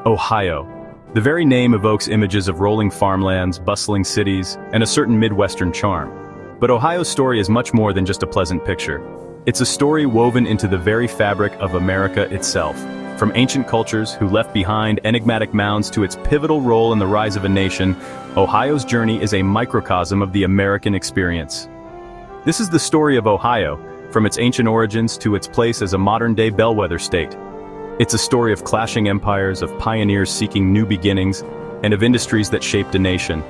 Ohio. The very name evokes images of rolling farmlands, bustling cities, and a certain Midwestern charm. But Ohio's story is much more than just a pleasant picture. It's a story woven into the very fabric of America itself. From ancient cultures who left behind enigmatic mounds to its pivotal role in the rise of a nation, Ohio's journey is a microcosm of the American experience. This is the story of Ohio, from its ancient origins to its place as a modern-day bellwether state. It's a story of clashing empires, of pioneers seeking new beginnings, and of industries that shaped a nation.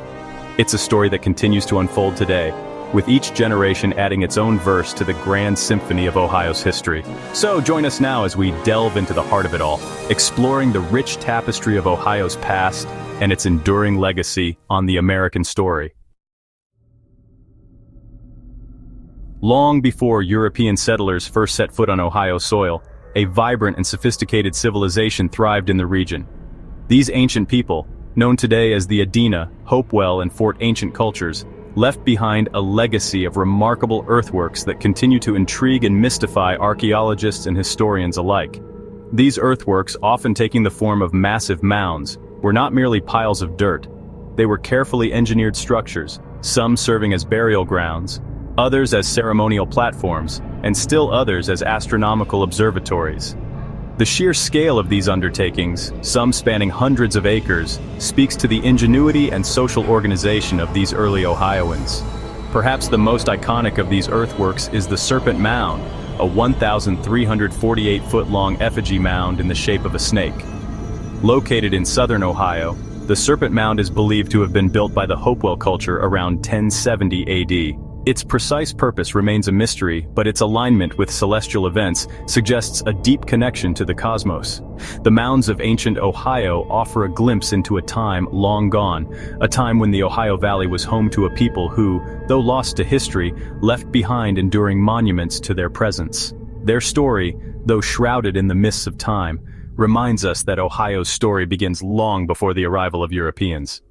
It's a story that continues to unfold today, with each generation adding its own verse to the grand symphony of Ohio's history. So join us now as we delve into the heart of it all, exploring the rich tapestry of Ohio's past and its enduring legacy on the American story. Long before European settlers first set foot on Ohio soil, a vibrant and sophisticated civilization thrived in the region. These ancient people, known today as the Adena, Hopewell, and Fort Ancient cultures, left behind a legacy of remarkable earthworks that continue to intrigue and mystify archaeologists and historians alike. These earthworks, often taking the form of massive mounds, were not merely piles of dirt. They were carefully engineered structures, some serving as burial grounds, others as ceremonial platforms, and still others as astronomical observatories. The sheer scale of these undertakings, some spanning hundreds of acres, speaks to the ingenuity and social organization of these early Ohioans. Perhaps the most iconic of these earthworks is the Serpent Mound, a 1,348-foot-long effigy mound in the shape of a snake. Located in southern Ohio, the Serpent Mound is believed to have been built by the Hopewell culture around 1070 AD. Its precise purpose remains a mystery, but its alignment with celestial events suggests a deep connection to the cosmos. The mounds of ancient Ohio offer a glimpse into a time long gone, a time when the Ohio Valley was home to a people who, though lost to history, left behind enduring monuments to their presence. Their story, though shrouded in the mists of time, reminds us that Ohio's story begins long before the arrival of Europeans.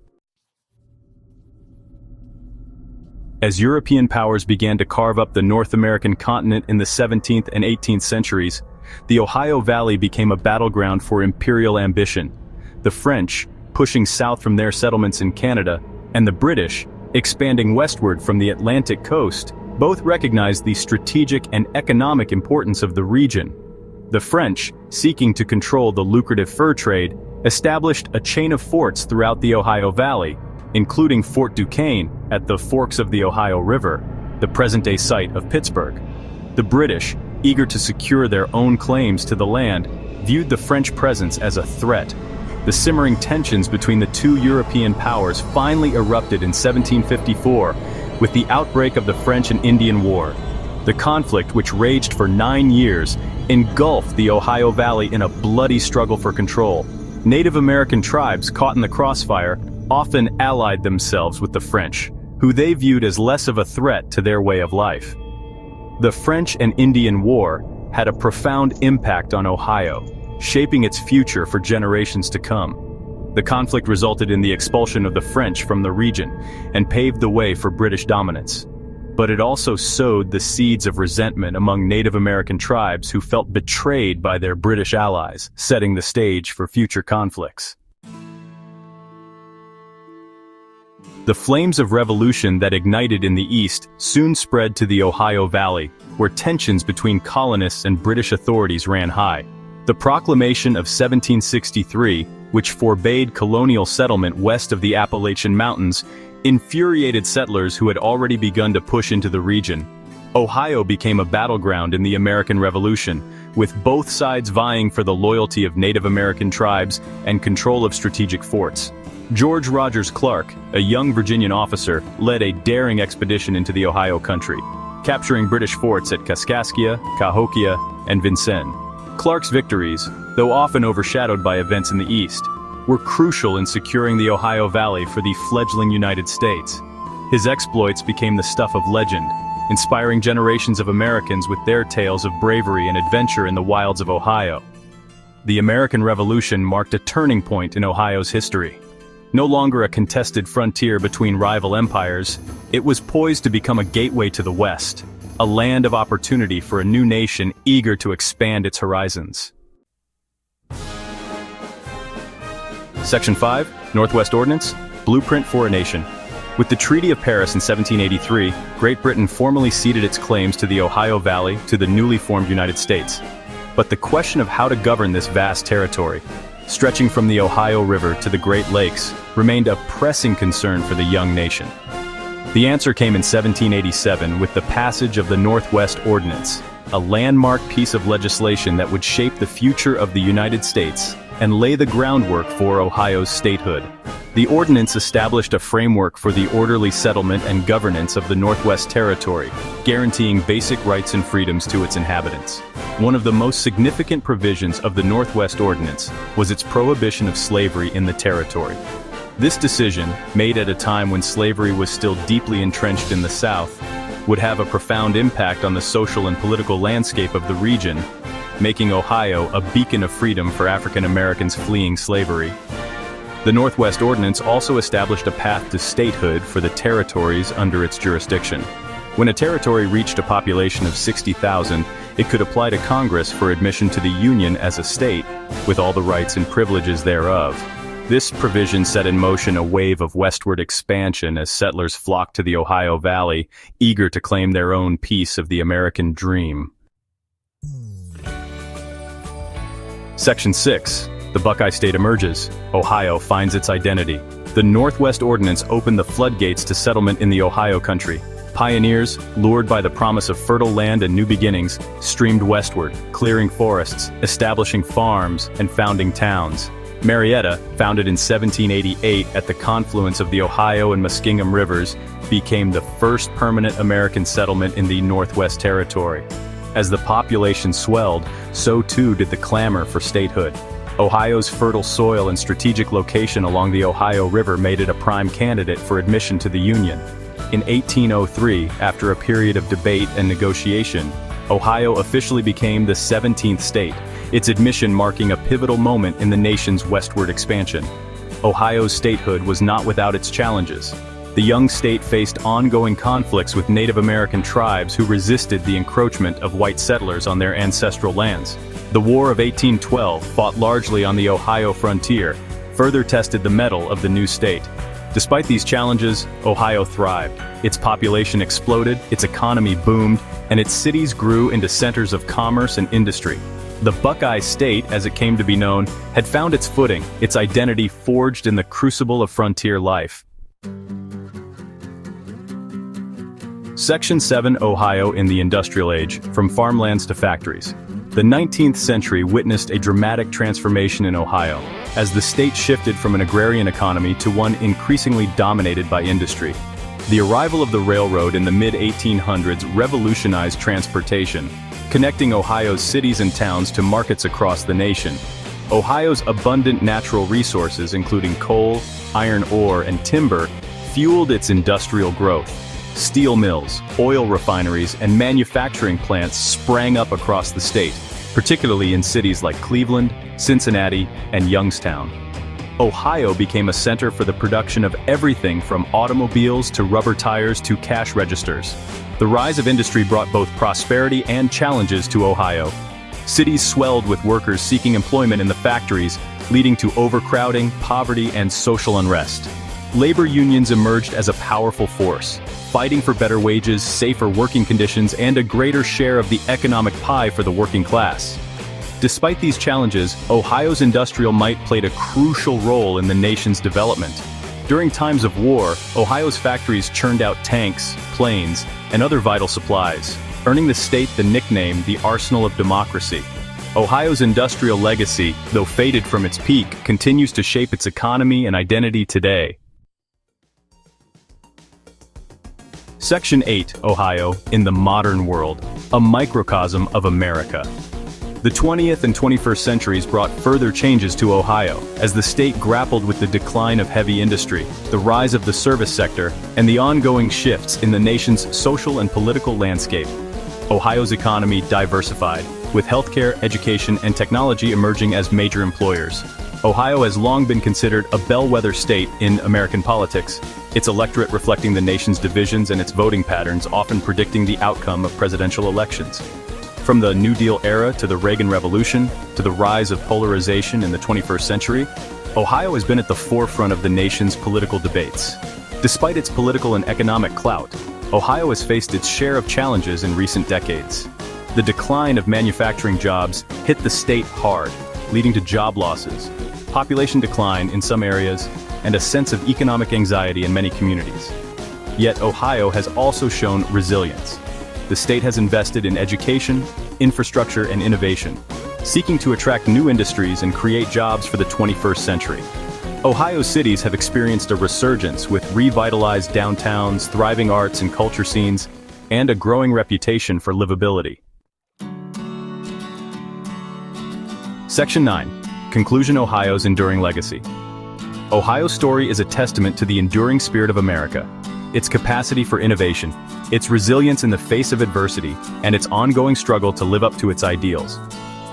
As European powers began to carve up the North American continent in the 17th and 18th centuries, the Ohio Valley became a battleground for imperial ambition. The French, pushing south from their settlements in Canada, and the British, expanding westward from the Atlantic coast, both recognized the strategic and economic importance of the region. The French, seeking to control the lucrative fur trade, established a chain of forts throughout the Ohio Valley, including Fort Duquesne at the forks of the Ohio River, the present-day site of Pittsburgh. The British, eager to secure their own claims to the land, viewed the French presence as a threat. The simmering tensions between the two European powers finally erupted in 1754 with the outbreak of the French and Indian War. The conflict, which raged for 9 years, engulfed the Ohio Valley in a bloody struggle for control. Native American tribes caught in the crossfire often allied themselves with the French, who they viewed as less of a threat to their way of life. The French and Indian War had a profound impact on Ohio, shaping its future for generations to come. The conflict resulted in the expulsion of the French from the region and paved the way for British dominance. But it also sowed the seeds of resentment among Native American tribes who felt betrayed by their British allies, setting the stage for future conflicts. The flames of revolution that ignited in the East soon spread to the Ohio Valley, where tensions between colonists and British authorities ran high. The Proclamation of 1763, which forbade colonial settlement west of the Appalachian Mountains, infuriated settlers who had already begun to push into the region. Ohio became a battleground in the American Revolution, with both sides vying for the loyalty of Native American tribes and control of strategic forts. George Rogers Clark, a young Virginian officer, led a daring expedition into the Ohio country, capturing British forts at Kaskaskia, Cahokia, and Vincennes. Clark's victories, though often overshadowed by events in the East, were crucial in securing the Ohio Valley for the fledgling United States. His exploits became the stuff of legend, inspiring generations of Americans with their tales of bravery and adventure in the wilds of Ohio. The American Revolution marked a turning point in Ohio's history. No longer a contested frontier between rival empires, it was poised to become a gateway to the West, a land of opportunity for a new nation eager to expand its horizons. Section 5, Northwest Ordinance, Blueprint for a Nation. With the Treaty of Paris in 1783, Great Britain formally ceded its claims to the Ohio Valley to the newly formed United States. But the question of how to govern this vast territory, stretching from the Ohio River to the Great Lakes, remained a pressing concern for the young nation. The answer came in 1787 with the passage of the Northwest Ordinance, a landmark piece of legislation that would shape the future of the United States and lay the groundwork for Ohio's statehood. The ordinance established a framework for the orderly settlement and governance of the Northwest Territory, guaranteeing basic rights and freedoms to its inhabitants. One of the most significant provisions of the Northwest Ordinance was its prohibition of slavery in the territory. This decision, made at a time when slavery was still deeply entrenched in the South, would have a profound impact on the social and political landscape of the region, making Ohio a beacon of freedom for African Americans fleeing slavery. The Northwest Ordinance also established a path to statehood for the territories under its jurisdiction. When a territory reached a population of 60,000, it could apply to Congress for admission to the Union as a state, with all the rights and privileges thereof. This provision set in motion a wave of westward expansion as settlers flocked to the Ohio Valley, eager to claim their own piece of the American dream. Section 6. The Buckeye State emerges. Ohio finds its identity. The Northwest Ordinance opened the floodgates to settlement in the Ohio country. Pioneers, lured by the promise of fertile land and new beginnings, streamed westward, clearing forests, establishing farms, and founding towns. Marietta, founded in 1788 at the confluence of the Ohio and Muskingum rivers, became the first permanent American settlement in the Northwest Territory. As the population swelled, so too did the clamor for statehood. Ohio's fertile soil and strategic location along the Ohio River made it a prime candidate for admission to the Union. In 1803, after a period of debate and negotiation, Ohio officially became the 17th state, its admission marking a pivotal moment in the nation's westward expansion. Ohio's statehood was not without its challenges. The young state faced ongoing conflicts with Native American tribes who resisted the encroachment of white settlers on their ancestral lands. The War of 1812, fought largely on the Ohio frontier, further tested the mettle of the new state. Despite these challenges, Ohio thrived. Its population exploded, its economy boomed, and its cities grew into centers of commerce and industry. The Buckeye State, as it came to be known, had found its footing, its identity forged in the crucible of frontier life. Section 7. Ohio in the Industrial Age, from farmlands to factories. The 19th century witnessed a dramatic transformation in Ohio, as the state shifted from an agrarian economy to one increasingly dominated by industry. The arrival of the railroad in the mid-1800s revolutionized transportation, connecting Ohio's cities and towns to markets across the nation. Ohio's abundant natural resources, including coal, iron ore, and timber, fueled its industrial growth. Steel mills, oil refineries, and manufacturing plants sprang up across the state, particularly in cities like Cleveland, Cincinnati, and Youngstown. Ohio became a center for the production of everything from automobiles to rubber tires to cash registers. The rise of industry brought both prosperity and challenges to Ohio. Cities swelled with workers seeking employment in the factories, leading to overcrowding, poverty, and social unrest. Labor unions emerged as a powerful force, fighting for better wages, safer working conditions, and a greater share of the economic pie for the working class. Despite these challenges, Ohio's industrial might played a crucial role in the nation's development. During times of war, Ohio's factories churned out tanks, planes, and other vital supplies, earning the state the nickname the Arsenal of Democracy. Ohio's industrial legacy, though faded from its peak, continues to shape its economy and identity today. Section 8. Ohio in the Modern World, a microcosm of America. The 20th and 21st centuries brought further changes to Ohio, as the state grappled with the decline of heavy industry, the rise of the service sector, and the ongoing shifts in the nation's social and political landscape. Ohio's economy diversified, with healthcare, education, and technology emerging as major employers. Ohio has long been considered a bellwether state in American politics, its electorate reflecting the nation's divisions and its voting patterns often predicting the outcome of presidential elections. From the New Deal era to the Reagan Revolution, to the rise of polarization in the 21st century, Ohio has been at the forefront of the nation's political debates. Despite its political and economic clout, Ohio has faced its share of challenges in recent decades. The decline of manufacturing jobs hit the state hard, leading to job losses, population decline in some areas, and a sense of economic anxiety in many communities. Yet Ohio has also shown resilience. The state has invested in education, infrastructure, and innovation, seeking to attract new industries and create jobs for the 21st century. Ohio cities have experienced a resurgence with revitalized downtowns, thriving arts and culture scenes, and a growing reputation for livability. Section 9. Conclusion: Ohio's enduring legacy. Ohio's story is a testament to the enduring spirit of America, its capacity for innovation, its resilience in the face of adversity, and its ongoing struggle to live up to its ideals.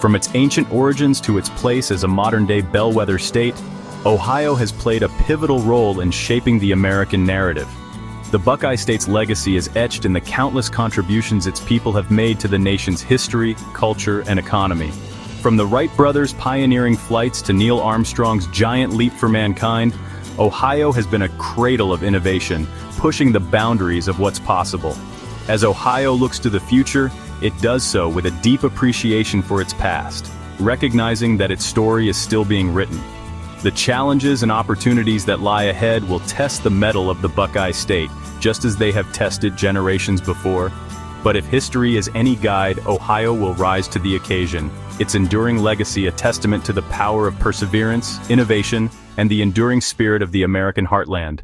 From its ancient origins to its place as a modern-day bellwether state, Ohio has played a pivotal role in shaping the American narrative. The Buckeye State's legacy is etched in the countless contributions its people have made to the nation's history, culture, and economy. From the Wright brothers' pioneering flights to Neil Armstrong's giant leap for mankind, Ohio has been a cradle of innovation, pushing the boundaries of what's possible. As Ohio looks to the future, it does so with a deep appreciation for its past, recognizing that its story is still being written. The challenges and opportunities that lie ahead will test the mettle of the Buckeye State, just as they have tested generations before. But if history is any guide, Ohio will rise to the occasion, its enduring legacy a testament to the power of perseverance, innovation, and the enduring spirit of the American heartland.